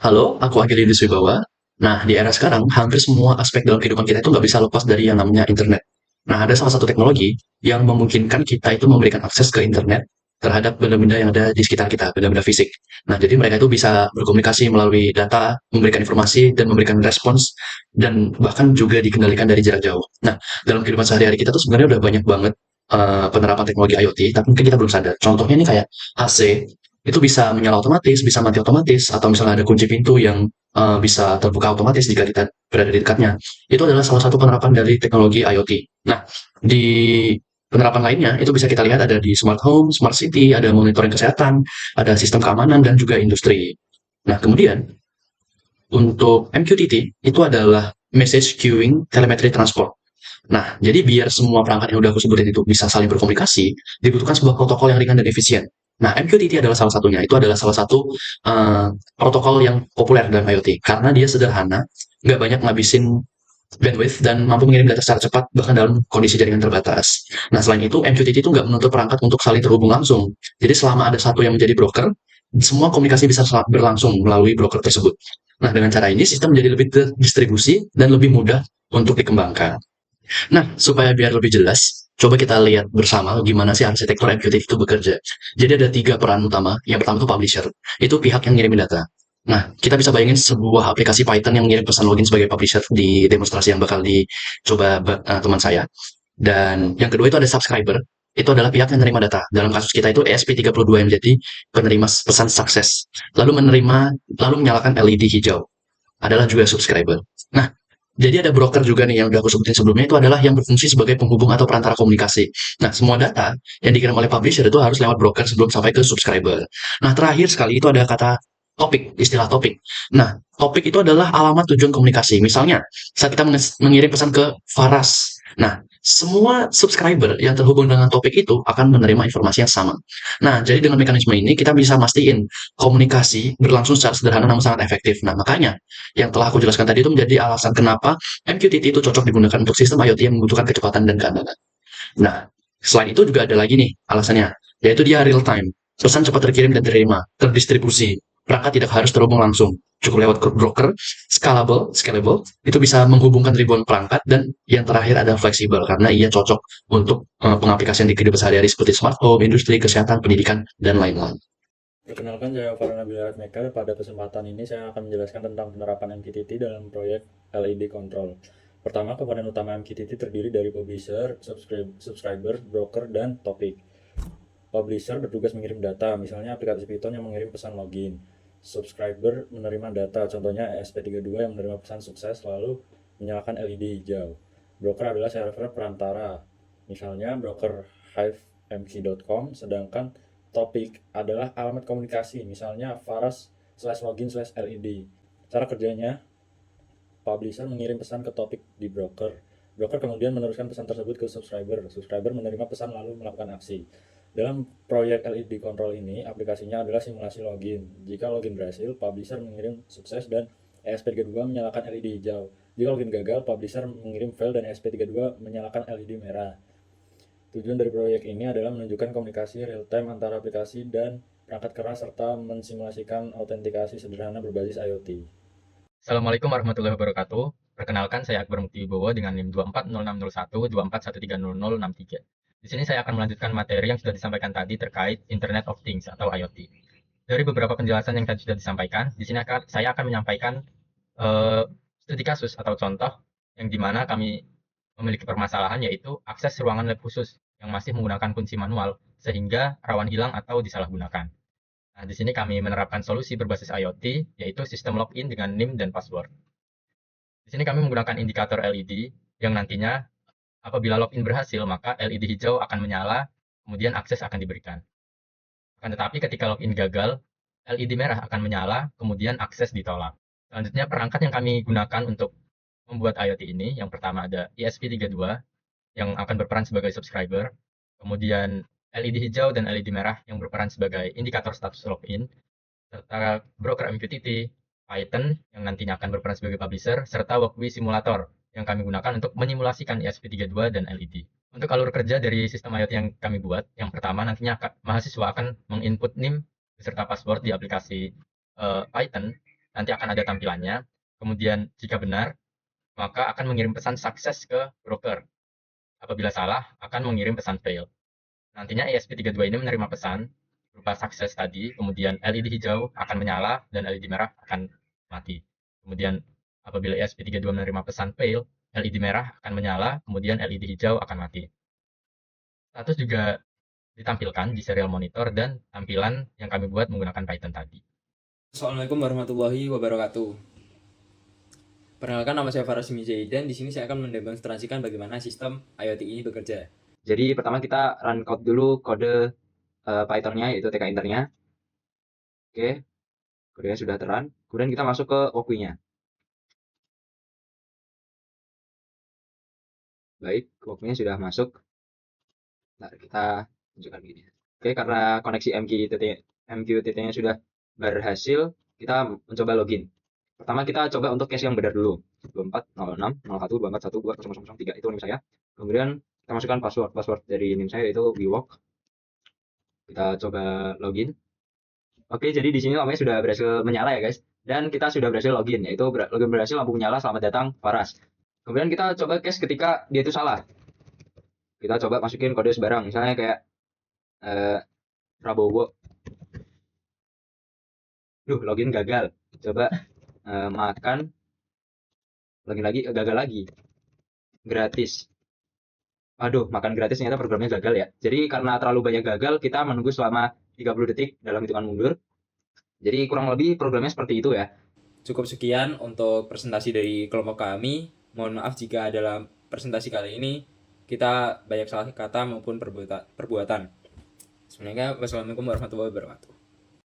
Halo, aku Agili Wibawa. Nah, di era sekarang, hampir semua aspek dalam kehidupan kita itu nggak bisa lepas dari yang namanya internet. Nah, ada salah satu teknologi yang memungkinkan kita itu memberikan akses ke internet terhadap benda-benda yang ada di sekitar kita, benda-benda fisik. Nah, jadi mereka itu bisa berkomunikasi melalui data, memberikan informasi, dan memberikan respons, dan bahkan juga dikendalikan dari jarak jauh. Nah, dalam kehidupan sehari-hari kita tuh sebenarnya udah banyak banget penerapan teknologi IoT, tapi mungkin kita belum sadar. Contohnya ini kayak AC, itu bisa menyala otomatis, bisa mati otomatis, atau misalnya ada kunci pintu yang bisa terbuka otomatis jika kita berada di dekatnya. Itu adalah salah satu penerapan dari teknologi IoT. Nah, di penerapan lainnya itu bisa kita lihat ada di smart home, smart city, ada monitoring kesehatan, ada sistem keamanan, dan juga industri. Nah, kemudian untuk MQTT itu adalah message queuing telemetry transport. Nah, jadi biar semua perangkat yang udah aku sebutin itu bisa saling berkomunikasi, dibutuhkan sebuah protokol yang ringan dan efisien. Nah, MQTT adalah salah satunya. Itu adalah salah satu protokol yang populer dalam IoT karena dia sederhana, nggak banyak ngabisin bandwidth dan mampu mengirim data secara cepat bahkan dalam kondisi jaringan terbatas. Nah, selain itu MQTT itu nggak menuntut perangkat untuk saling terhubung langsung. Jadi selama ada satu yang menjadi broker, semua komunikasi bisa berlangsung melalui broker tersebut. Nah, dengan cara ini sistem menjadi lebih terdistribusi dan lebih mudah untuk dikembangkan. Nah, supaya biar lebih jelas, coba kita lihat bersama gimana sih arsitektur MQTT itu bekerja. Jadi ada tiga peran utama. Yang pertama itu publisher. Itu pihak yang ngirimin data. Nah, kita bisa bayangin sebuah aplikasi Python yang ngirim pesan login sebagai publisher di demonstrasi yang bakal dicoba teman saya. Dan yang kedua itu ada subscriber. Itu adalah pihak yang menerima data. Dalam kasus kita itu ESP32 yang menjadi penerima pesan sukses. Lalu menyalakan LED hijau. Adalah juga subscriber. Nah, jadi ada broker juga nih yang udah aku sebutin sebelumnya itu adalah yang berfungsi sebagai penghubung atau perantara komunikasi. Nah, semua data yang dikirim oleh publisher itu harus lewat broker sebelum sampai ke subscriber. Nah, terakhir sekali itu ada kata topik, istilah topik. Nah, topik itu adalah alamat tujuan komunikasi. Misalnya, saat kita mengirim pesan ke Faras. Nah, semua subscriber yang terhubung dengan topik itu akan menerima informasi yang sama. Nah, jadi dengan mekanisme ini kita bisa mastiin komunikasi berlangsung secara sederhana namun sangat efektif. Nah, makanya yang telah aku jelaskan tadi itu menjadi alasan kenapa MQTT itu cocok digunakan untuk sistem IoT yang membutuhkan kecepatan dan keamanan. Nah, selain itu juga ada lagi nih alasannya, yaitu dia real time. Pesan cepat terkirim dan diterima, terdistribusi. Perangkat tidak harus terhubung langsung. Cukup lewat broker, scalable, itu bisa menghubungkan ribuan perangkat, dan yang terakhir ada fleksibel, karena ia cocok untuk pengaplikasian di kehidupan sehari-hari seperti smart home, industri, kesehatan, pendidikan, dan lain-lain. Perkenalkan, saya Farana Maker. Pada kesempatan ini saya akan menjelaskan tentang penerapan MQTT dalam proyek LED Control. Pertama, komponen utama MQTT terdiri dari publisher, subscriber, broker, dan topik. Publisher bertugas mengirim data, misalnya aplikasi Python yang mengirim pesan login. Subscriber menerima data, contohnya ESP32 yang menerima pesan sukses lalu menyalakan LED hijau. Broker adalah server perantara, misalnya broker hivemc.com, sedangkan topik adalah alamat komunikasi, misalnya faras/login/led. Cara kerjanya, publisher mengirim pesan ke topik di broker. Broker kemudian meneruskan pesan tersebut ke subscriber. Subscriber menerima pesan lalu melakukan aksi. Dalam proyek LED Control ini, aplikasinya adalah simulasi login. Jika login berhasil, publisher mengirim sukses dan ESP32 menyalakan LED hijau. Jika login gagal, publisher mengirim fail dan ESP32 menyalakan LED merah. Tujuan dari proyek ini adalah menunjukkan komunikasi real-time antara aplikasi dan perangkat keras serta mensimulasikan autentikasi sederhana berbasis IoT. Assalamualaikum warahmatullahi wabarakatuh. Perkenalkan, saya Akbar Mukti Wibowo dengan NIM 240601, 24130063. Di sini saya akan melanjutkan materi yang sudah disampaikan tadi terkait Internet of Things atau IoT. Dari beberapa penjelasan yang tadi sudah disampaikan, di sini saya akan menyampaikan eh, studi kasus atau contoh yang dimana kami memiliki permasalahan, yaitu akses ruangan lab khusus yang masih menggunakan kunci manual sehingga rawan hilang atau disalahgunakan. Nah, di sini kami menerapkan solusi berbasis IoT, yaitu sistem login dengan NIM dan password. Di sini kami menggunakan indikator LED yang nantinya apabila login berhasil, maka LED hijau akan menyala, kemudian akses akan diberikan. Akan tetapi ketika login gagal, LED merah akan menyala, kemudian akses ditolak. Selanjutnya, perangkat yang kami gunakan untuk membuat IoT ini, yang pertama ada ESP32 yang akan berperan sebagai subscriber, kemudian LED hijau dan LED merah yang berperan sebagai indikator status login, serta broker MQTT, Python yang nantinya akan berperan sebagai publisher, serta Walkbee Simulator yang kami gunakan untuk menyimulasikan ESP32 dan LED. Untuk alur kerja dari sistem IoT yang kami buat, yang pertama nantinya mahasiswa akan menginput NIM beserta password di aplikasi Python. nanti akan ada tampilannya. Kemudian jika benar, maka akan mengirim pesan sukses ke broker. Apabila salah, akan mengirim pesan fail. Nantinya ESP32 ini menerima pesan berupa sukses tadi, kemudian LED hijau akan menyala dan LED merah akan mati. Kemudian apabila ESP32 menerima pesan fail, LED merah akan menyala, kemudian LED hijau akan mati. Status juga ditampilkan di serial monitor dan tampilan yang kami buat menggunakan Python tadi. Assalamualaikum warahmatullahi wabarakatuh. Perkenalkan, nama saya Faras Mizai dan di sini saya akan mendemonstrasikan bagaimana sistem IoT ini bekerja. Jadi pertama kita run code dulu, kode Python-nya yaitu TK Internya. Oke, kodenya sudah terrun. Kemudian kita masuk ke workflow-nya. Baik, workflow-nya sudah masuk. Nah, kita tunjukkan begini. Oke, karena koneksi MQTT-nya sudah berhasil, kita mencoba login. Pertama kita coba untuk cache yang benar dulu. 24060124120003 itu NIM saya. Kemudian kita masukkan password dari NIM saya yaitu WeWalk. Kita coba login. Oke, jadi di sini lampunya sudah berhasil menyala ya guys. Dan kita sudah berhasil login, yaitu login berhasil, lampu menyala, selamat datang Faras. Kemudian kita coba cache ketika dia itu salah. Kita coba masukin kode sembarang, misalnya kayak Prabowo. Login gagal. Coba makan, login lagi, gagal lagi. Gratis. Aduh, makan gratis ternyata programnya gagal ya. Jadi karena terlalu banyak gagal, kita menunggu selama 30 detik dalam hitungan mundur. Jadi kurang lebih programnya seperti itu ya. Cukup sekian untuk presentasi dari kelompok kami. Mohon maaf jika dalam presentasi kali ini kita banyak salah kata maupun perbuatan. Sebenarnya wassalamualaikum warahmatullahi wabarakatuh.